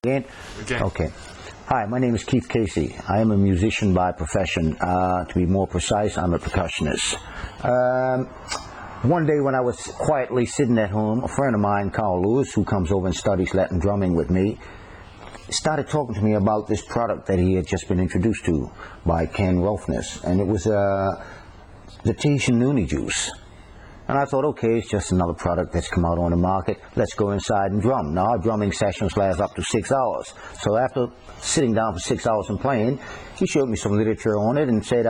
Again? Okay. Hi, my name is Keith Casey. I am a musician by profession. To be more precise, I'm a percussionist. One day when I was quietly sitting at home, a friend of mine, Carl Lewis, who comes over and studies Latin drumming with me, started talking to me about this product that he had just been introduced to by Ken Rolfness, and it was the Tahitian Noonie juice. And I thought, okay, it's just another product that's come out on the market. Let's go inside and drum. Now, our drumming sessions last up to 6 hours. So after sitting down for 6 hours and playing, he showed me some literature on it and said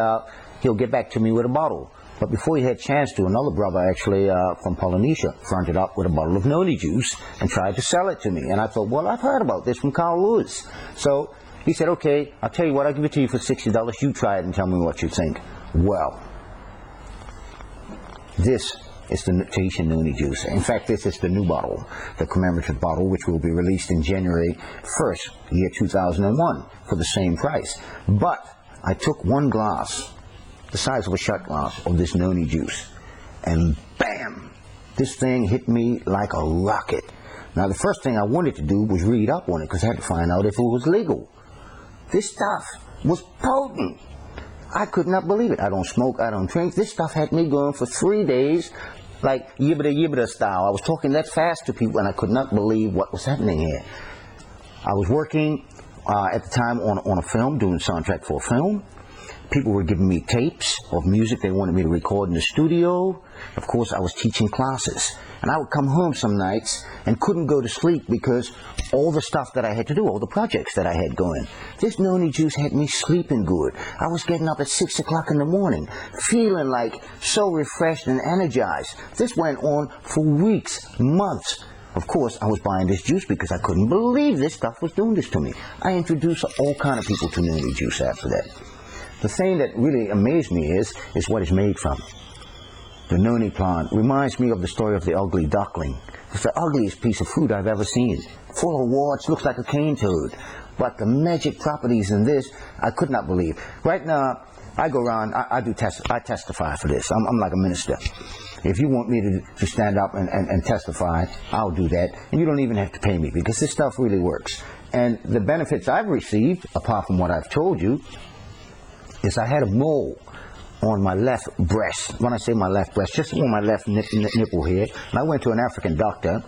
he'll get back to me with a bottle. But before he had a chance to, another brother actually from Polynesia fronted up with a bottle of noni juice and tried to sell it to me. And I thought, well, I've heard about this from Carl Lewis. So he said, okay, I'll tell you what, I'll give it to you for $60. You try it and tell me what you think. Well, this is the Tahitian Noonie juice. In fact, this is the new bottle, the commemorative bottle, which will be released in January 1st, year 2001, for the same price. But I took one glass, the size of a shot glass, of this Noonie juice, and bam! This thing hit me like a rocket. Now, the first thing I wanted to do was read up on it, because I had to find out if it was legal. This stuff was potent. I could not believe it. I don't smoke, I don't drink. This stuff had me going for 3 days, like yibbida yibbida style. I was talking that fast to people, and I could not believe what was happening here. I was working at the time on a film, doing soundtrack for a film. People were giving me tapes of music they wanted me to record in the studio. Of course, I was teaching classes. And I would come home some nights and couldn't go to sleep because all the stuff that I had to do, all the projects that I had going. This noni juice had me sleeping good. I was getting up at 6 o'clock in the morning, feeling like so refreshed and energized. This went on for weeks, months. Of course, I was buying this juice because I couldn't believe this stuff was doing this to me. I introduced all kind of people to noni juice after that. The thing that really amazed me is what it's made from. The noni plant reminds me of the story of the ugly duckling. It's the ugliest piece of fruit I've ever seen. Full of warts, looks like a cane toad. But the magic properties in this, I could not believe. Right now, I go around, I testify for this. I'm like a minister. If you want me to stand up and testify, I'll do that. And you don't even have to pay me because this stuff really works. And the benefits I've received, apart from what I've told you, is I had a mole on my left breast. When I say my left breast, just on my left nipple here. And I went to an African doctor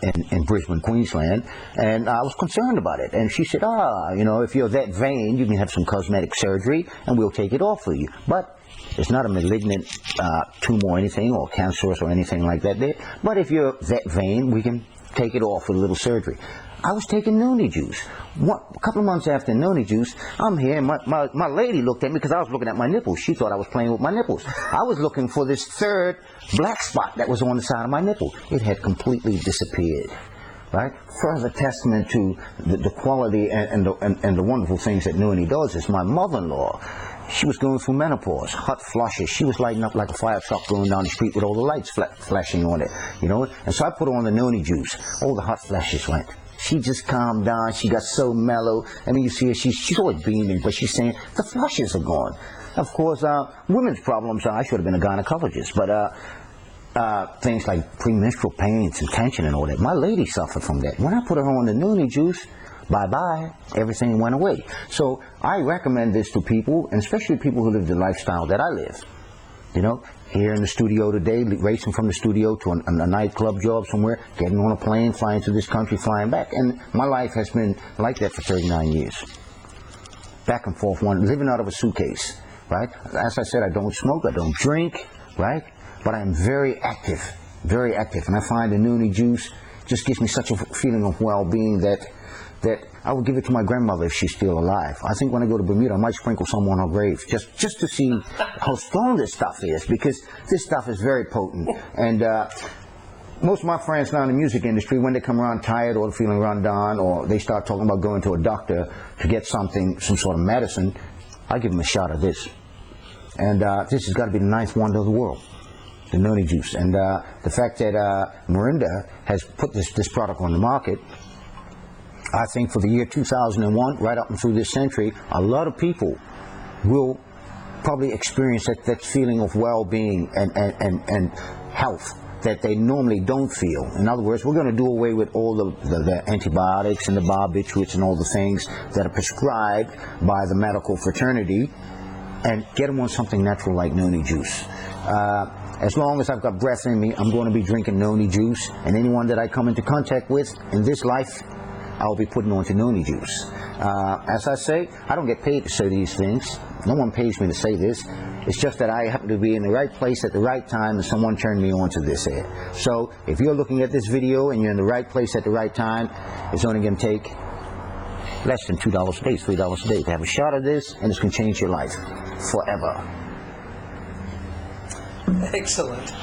in Brisbane, Queensland, and I was concerned about it. And she said, if you're that vain, you can have some cosmetic surgery, and we'll take it off for you. But it's not a malignant tumor or anything, or cancerous or anything like that there. But if you're that vain, we can take it off with a little surgery. I was taking noni juice. A couple of months after noni juice, I'm here, and my lady looked at me because I was looking at my nipples. She thought I was playing with my nipples. I was looking for this third black spot that was on the side of my nipple. It had completely disappeared. Right? Further testament to the quality and the wonderful things that noni does is my mother-in-law. She was going through menopause, hot flushes. She was lighting up like a fire truck going down the street with all the lights flashing on it, And so I put on the noni juice. All the hot flashes went. She just calmed down. She got so mellow. I mean, you see her, she's always beaming, but she's saying, the flushes are gone. Of course, women's problems, I should have been a gynecologist, but things like premenstrual pains and tension and all that, my lady suffered from that. When I put her on the noni juice, bye-bye, everything went away. So I recommend this to people, and especially people who live the lifestyle that I live. Here in the studio today, racing from the studio to a nightclub job somewhere, getting on a plane, flying to this country, flying back. And my life has been like that for 39 years. Back and forth, living out of a suitcase, right? As I said, I don't smoke, I don't drink, right? But I'm very active, and I find the noni juice just gives me such a feeling of well-being that I would give it to my grandmother if she's still alive. I think when I go to Bermuda, I might sprinkle some on her grave, just to see how strong this stuff is, because this stuff is very potent. And most of my friends now in the music industry, when they come around tired or feeling run down, or they start talking about going to a doctor to get some sort of medicine, I give them a shot of this. And this has got to be the ninth wonder of the world, the noni juice. And the fact that Mirinda has put this product on the market, I think for the year 2001, right up and through this century, a lot of people will probably experience that feeling of well-being and health that they normally don't feel. In other words, we're going to do away with all the antibiotics and the barbiturates and all the things that are prescribed by the medical fraternity, and get them on something natural like noni juice. As long as I've got breath in me, I'm going to be drinking noni juice, and anyone that I come into contact with in this life, I'll be putting on to noni juice. As I say, I don't get paid to say these things. No one pays me to say this. It's just that I happen to be in the right place at the right time, and someone turned me on to this here. So if you're looking at this video and you're in the right place at the right time, it's only going to take less than $2 a day, $3 a day to have a shot of this, and it's going to change your life forever. Excellent.